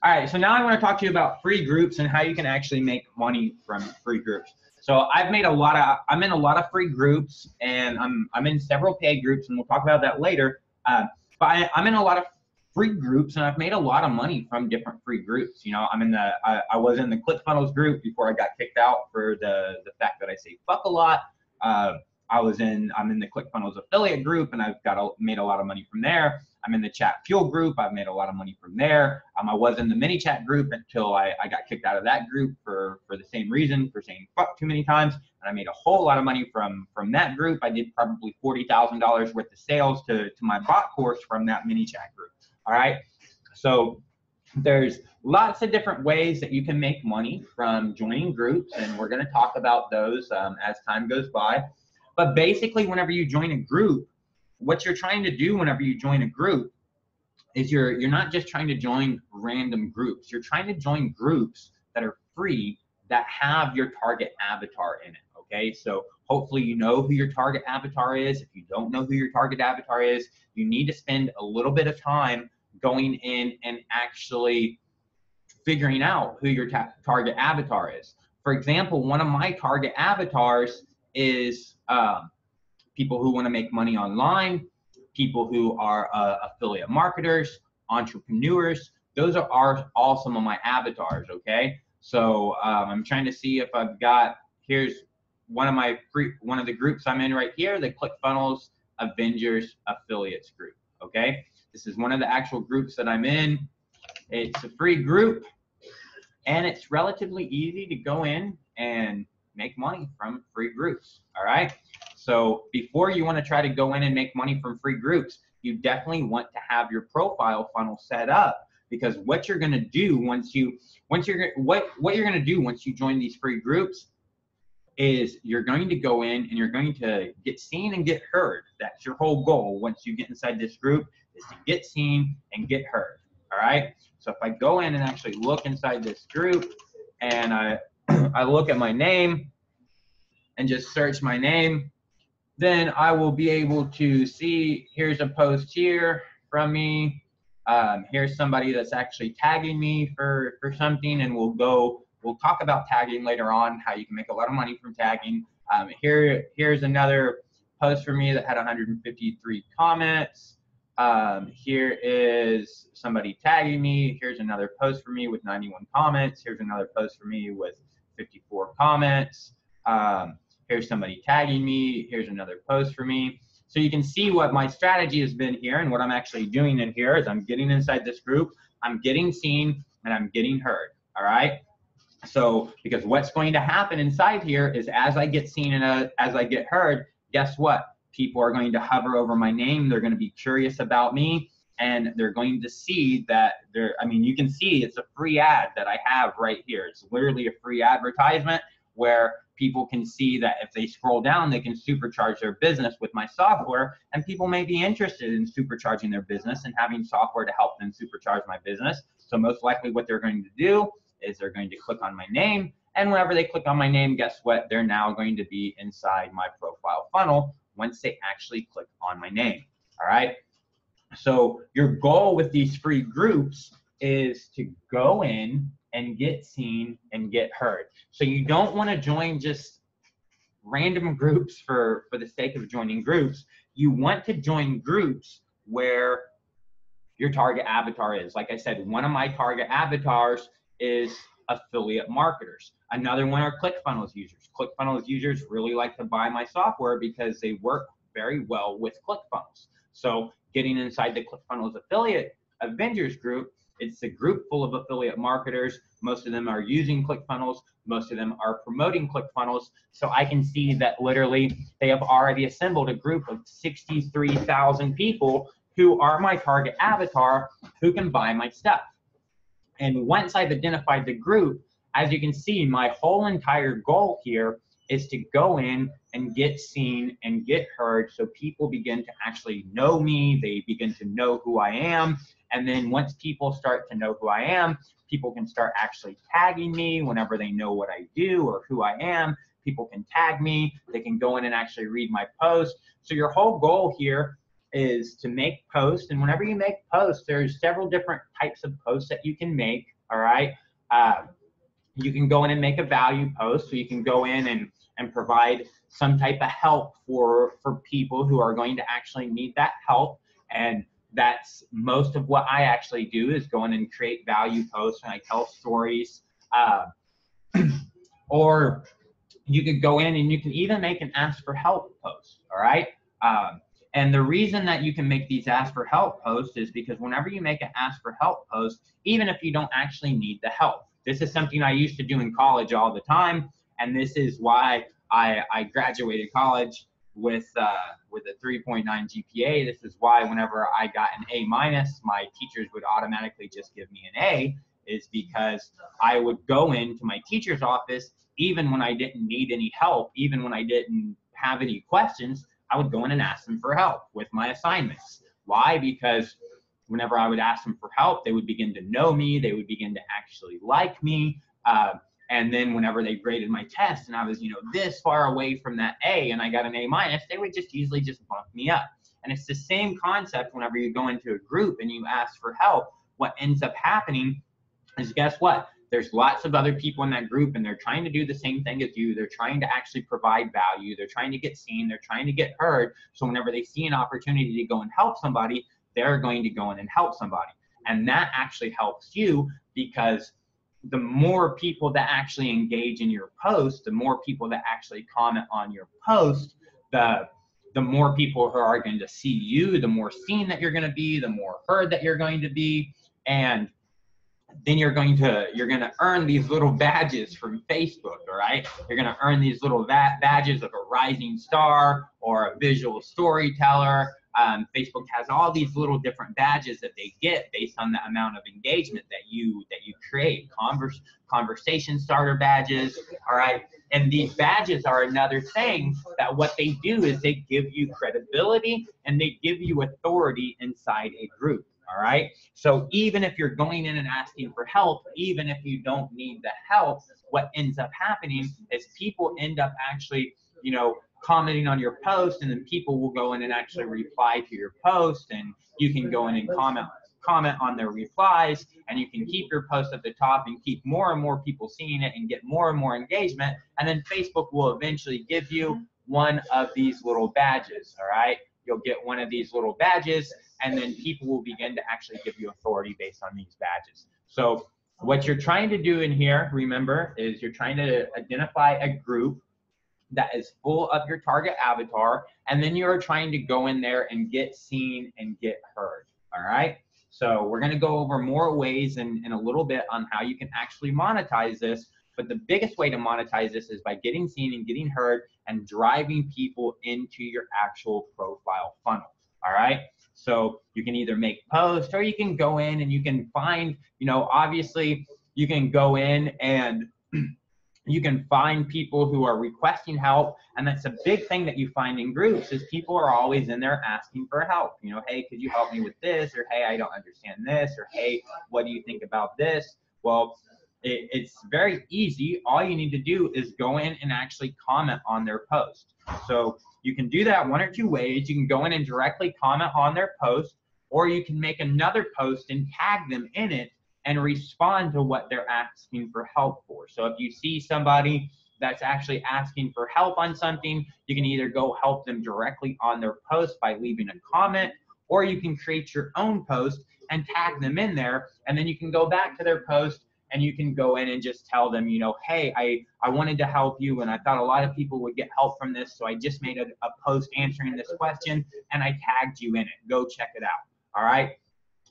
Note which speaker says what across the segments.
Speaker 1: All right, so now I want to talk to you about free groups and how you can actually make money from free groups. So I'm in a lot of free groups, and I'm in several paid groups, and we'll talk about that later. But I'm in a lot of free groups, and I've made a lot of money from different free groups. You know, I was in the ClickFunnels group before I got kicked out for the fact that I say fuck a lot. I'm in the ClickFunnels affiliate group, and I've made a lot of money from there. I'm in the Chat Fuel group. I've made a lot of money from there. I was in the mini chat group until I got kicked out of that group for the same reason, for saying fuck too many times. And I made a whole lot of money from that group. I did probably $40,000 worth of sales to my bot course from that mini chat group. All right. So there's lots of different ways that you can make money from joining groups, and we're going to talk about those as time goes by. But basically, whenever you join a group, what you're trying to do whenever you join a group is you're not just trying to join random groups. You're trying to join groups that are free, that have your target avatar in it, okay? So hopefully you know who your target avatar is. If you don't know who your target avatar is, you need to spend a little bit of time going in and actually figuring out who your target avatar is. For example, one of my target avatars is people who want to make money online, people who are affiliate marketers, entrepreneurs. Those are all some of my avatars, okay? So I'm trying to see if I've got, here's one of the groups I'm in right here, the ClickFunnels Avengers Affiliates group, okay? This is one of the actual groups that I'm in. It's a free group, and it's relatively easy to go in and make money from free groups, all right? So before you want to try to go in and make money from free groups, you definitely want to have your profile funnel set up, because what you're going to do once you join these free groups is you're going to go in and you're going to get seen and get heard. That's your whole goal once you get inside this group, is to get seen and get heard, all right? So if I go in and actually look inside this group, and I look at my name and just search my name, then I will be able to see, here's a post here from me. Here's somebody that's actually tagging me for something, and we'll talk about tagging later on, how you can make a lot of money from tagging. Here's another post for me that had 153 comments. Here is somebody tagging me. Here's another post for me with 91 comments. Here's another post for me with 54 comments. Here's somebody tagging me. Here's another post for me. So you can see what my strategy has been here, and what I'm actually doing in here is I'm getting inside this group, I'm getting seen, and I'm getting heard, all right? So because what's going to happen inside here is, as I get seen and as I get heard, guess what? People are going to hover over my name. They're going to be curious about me, and they're going to see that you can see it's a free ad that I have right here. It's literally a free advertisement where people can see that if they scroll down, they can supercharge their business with my software, and people may be interested in supercharging their business and having software to help them supercharge my business. So most likely what they're going to do is they're going to click on my name, and whenever they click on my name, guess what? They're now going to be inside my profile funnel once they actually click on my name, all right? So your goal with these free groups is to go in and get seen and get heard. So you don't want to join just random groups for the sake of joining groups. You want to join groups where your target avatar is. Like I said, one of my target avatars is affiliate marketers. Another one are ClickFunnels users. ClickFunnels users really like to buy my software because they work very well with ClickFunnels. So getting inside the ClickFunnels Affiliate Avengers group, it's a group full of affiliate marketers. Most of them are using ClickFunnels. Most of them are promoting ClickFunnels. So I can see that literally they have already assembled a group of 63,000 people who are my target avatar who can buy my stuff. And once I've identified the group, as you can see, my whole entire goal here is to go in and get seen and get heard, so people begin to actually know me, they begin to know who I am, and then once people start to know who I am, people can start actually tagging me whenever they know what I do or who I am. People can tag me, they can go in and actually read my post. So your whole goal here is to make posts, and whenever you make posts, there's several different types of posts that you can make. all right? You can go in and make a value post, so you can go in and provide some type of help for people who are going to actually need that help. And that's most of what I actually do, is go in and create value posts, and I tell stories. Or you could go in and you can even make an ask for help post, all right? And the reason that you can make these ask for help posts is because whenever you make an ask for help post, even if you don't actually need the help, this is something I used to do in college all the time, and this is why I graduated college with a 3.9 GPA. This is why whenever I got an A-, my teachers would automatically just give me an A, is because I would go into my teacher's office even when I didn't need any help, even when I didn't have any questions. I would go in and ask them for help with my assignments. Why? Because whenever I would ask them for help, they would begin to know me, they would begin to actually like me. And then whenever they graded my test and I was, this far away from that A and I got an A-, they would just usually just bump me up. And it's the same concept whenever you go into a group and you ask for help. What ends up happening is, guess what? There's lots of other people in that group and they're trying to do the same thing as you. They're trying to actually provide value. They're trying to get seen. They're trying to get heard. So whenever they see an opportunity to go and help somebody, they're going to go in and help somebody. And that actually helps you, because the more people that actually engage in your post, the more people that actually comment on your post, the more people who are going to see you, the more seen that you're going to be, the more heard that you're going to be. And then you're going to earn these little badges from Facebook, all right? You're going to earn these little badges of a rising star or a visual storyteller. Facebook has all these little different badges that they get based on the amount of engagement that you create. Conversation starter badges, all right? And these badges are another thing that what they do is they give you credibility and they give you authority inside a group. All right. So even if you're going in and asking for help, even if you don't need the help, what ends up happening is people end up actually, commenting on your post, and then people will go in and actually reply to your post, and you can go in and comment on their replies, and you can keep your post at the top and keep more and more people seeing it and get more and more engagement. And then Facebook will eventually give you one of these little badges. All right. You'll get one of these little badges, and then people will begin to actually give you authority based on these badges. So what you're trying to do in here, remember, is you're trying to identify a group that is full of your target avatar, and then you're trying to go in there and get seen and get heard. All right. So we're going to go over more ways in a little bit on how you can actually monetize this. But the biggest way to monetize this is by getting seen and getting heard and driving people into your actual profile funnel. All right. So you can either make posts, or you can go in and you can find, obviously you can go in and you can find people who are requesting help. And that's a big thing that you find in groups, is people are always in there asking for help. Hey, could you help me with this? Or, hey, I don't understand this. Or, hey, what do you think about this? Well, it's very easy. All you need to do is go in and actually comment on their post. So you can do that one or two ways. You can go in and directly comment on their post, or you can make another post and tag them in it and respond to what they're asking for help for. So if you see somebody that's actually asking for help on something, you can either go help them directly on their post by leaving a comment, or you can create your own post and tag them in there, and then you can go back to their post and you can go in and just tell them, hey, I wanted to help you, and I thought a lot of people would get help from this, so I just made a post answering this question, and I tagged you in it. Go check it out. All right.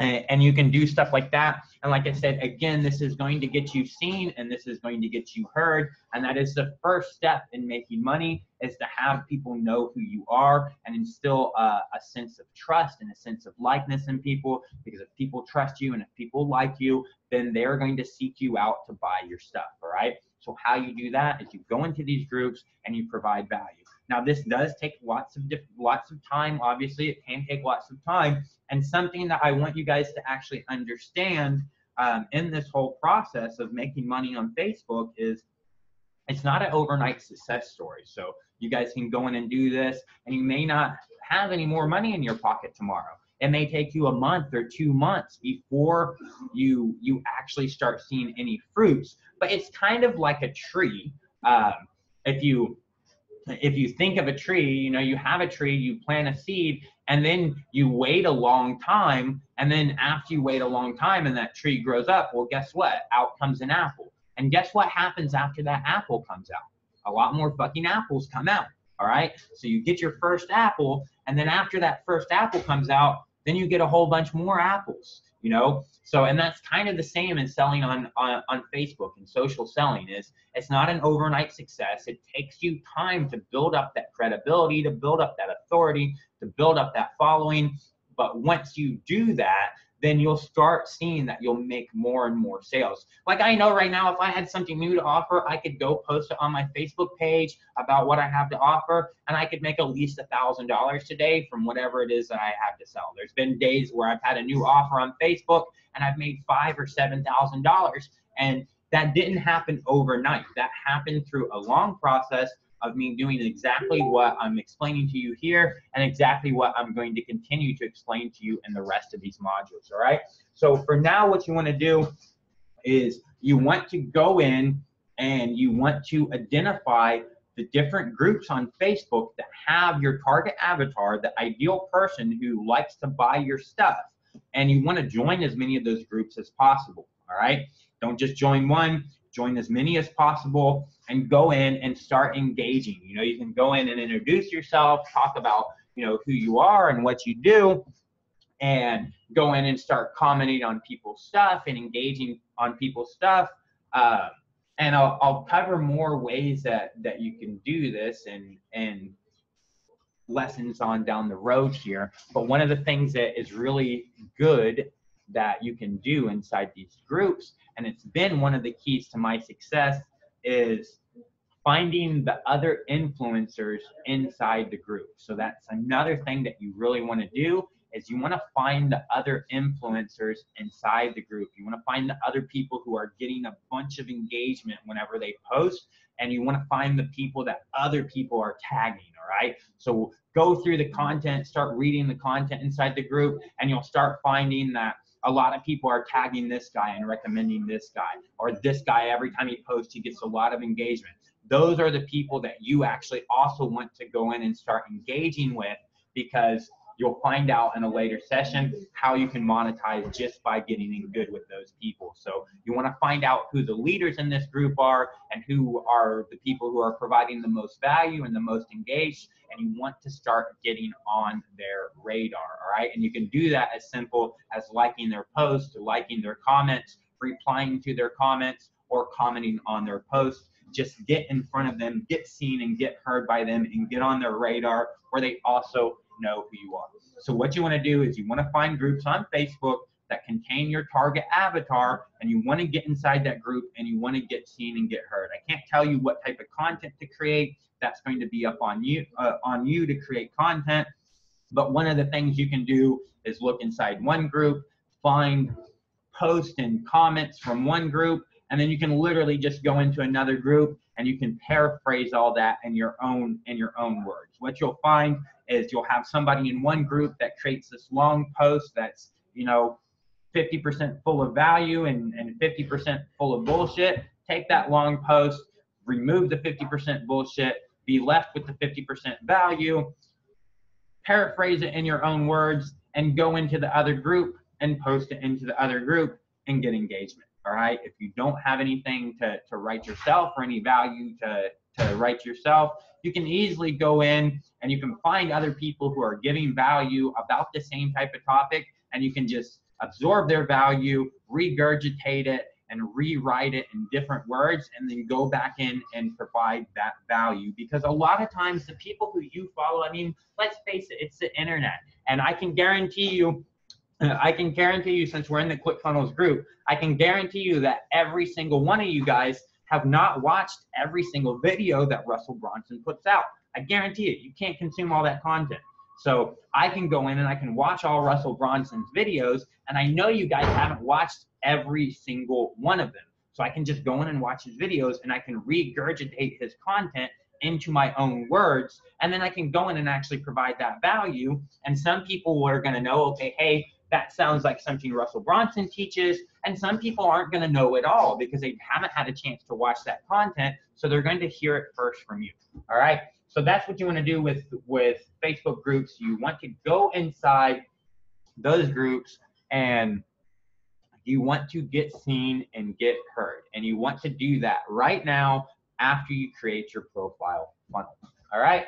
Speaker 1: And you can do stuff like that. And like I said, again, this is going to get you seen and this is going to get you heard. And that is the first step in making money, is to have people know who you are and instill a sense of trust and a sense of likeness in people. Because if people trust you and if people like you, then they're going to seek you out to buy your stuff. All right. So how you do that is you go into these groups and you provide value. Now, this does take lots of time. Obviously, it can take lots of time. And something that I want you guys to actually understand in this whole process of making money on Facebook is it's not an overnight success story. So you guys can go in and do this, and you may not have any more money in your pocket tomorrow. It may take you a month or 2 months before you actually start seeing any fruits. But it's kind of like a tree. If you think of a tree, you know, you have a tree, you plant a seed, and then you wait a long time, and then after you wait a long time and that tree grows up, well, guess what? Out comes an apple. And guess what happens after that apple comes out? A lot more fucking apples come out, all right? So you get your first apple, and then after that first apple comes out, then you get a whole bunch more apples, you know? So, and that's kind of the same in selling on Facebook and social selling. It's not an overnight success. It takes you time to build up that credibility, to build up that authority, to build up that following. But once you do that, then you'll start seeing that you'll make more and more sales. Like I know right now, if I had something new to offer, I could go post it on my Facebook page about what I have to offer, and I could make at least $1,000 today from whatever it is that I have to sell. There's been days where I've had a new offer on Facebook and I've made $5,000 or $7,000, and that didn't happen overnight. That happened through a long process of me doing exactly what I'm explaining to you here and exactly what I'm going to continue to explain to you in the rest of these modules, all right? So for now, what you want to do is you want to go in and you want to identify the different groups on Facebook that have your target avatar, the ideal person who likes to buy your stuff, and you want to join as many of those groups as possible, all right? Don't just join one, join as many as possible, and go in and start engaging. You know, you can go in and introduce yourself, talk about, you know, who you are and what you do, and go in and start commenting on people's stuff and engaging on people's stuff. And I'll cover more ways that you can do this and lessons on down the road here. But one of the things that is really good that you can do inside these groups, and it's been one of the keys to my success, is finding the other influencers inside the group. So that's another thing that you really want to do, is you want to find the other influencers inside the group. You want to find the other people who are getting a bunch of engagement whenever they post, and you want to find the people that other people are tagging, all right? So go through the content, start reading the content inside the group, and you'll start finding that a lot of people are tagging this guy and recommending this guy, or this guy, every time he posts, he gets a lot of engagement. Those are the people that you actually also want to go in and start engaging with, because you'll find out in a later session how you can monetize just by getting in good with those people. So you want to find out who the leaders in this group are and who are the people who are providing the most value and the most engaged, and you want to start getting on their radar, all right? And you can do that as simple as liking their posts, liking their comments, replying to their comments, or commenting on their posts. Just get in front of them, get seen and get heard by them, and get on their radar where they also know who you are. So what you want to do is you want to find groups on Facebook that contain your target avatar, and you want to get inside that group and you want to get seen and get heard. I can't tell you what type of content to create. That's going to be up on you to create content. But one of the things you can do is look inside one group, find posts and comments from one group, and then you can literally just go into another group and you can paraphrase all that in your own words. What you'll find is you'll have somebody in one group that creates this long post that's, you know, 50% full of value and 50% full of bullshit. Take that long post, remove the 50% bullshit, be left with the 50% value, paraphrase it in your own words, and go into the other group and post it into the other group and get engagement. All right. If you don't have anything to write yourself or any value to write yourself, you can easily go in and you can find other people who are giving value about the same type of topic, and you can just absorb their value, regurgitate it, and rewrite it in different words, and then go back in and provide that value. Because a lot of times the people who you follow, I mean, let's face it, it's the internet. And I can guarantee you, since we're in the ClickFunnels group, I can guarantee you that every single one of you guys have not watched every single video that Russell Brunson puts out. I guarantee it. You can't consume all that content. So I can go in and I can watch all Russell Brunson's videos, and I know you guys haven't watched every single one of them. So I can just go in and watch his videos, and I can regurgitate his content into my own words, and then I can go in and actually provide that value. And some people are going to know, okay, hey, that sounds like something Russell Brunson teaches, and some people aren't going to know it all because they haven't had a chance to watch that content, so they're going to hear it first from you. All right, so that's what you want to do with Facebook groups. You want to go inside those groups, and you want to get seen and get heard, and you want to do that right now after you create your profile funnel. All right.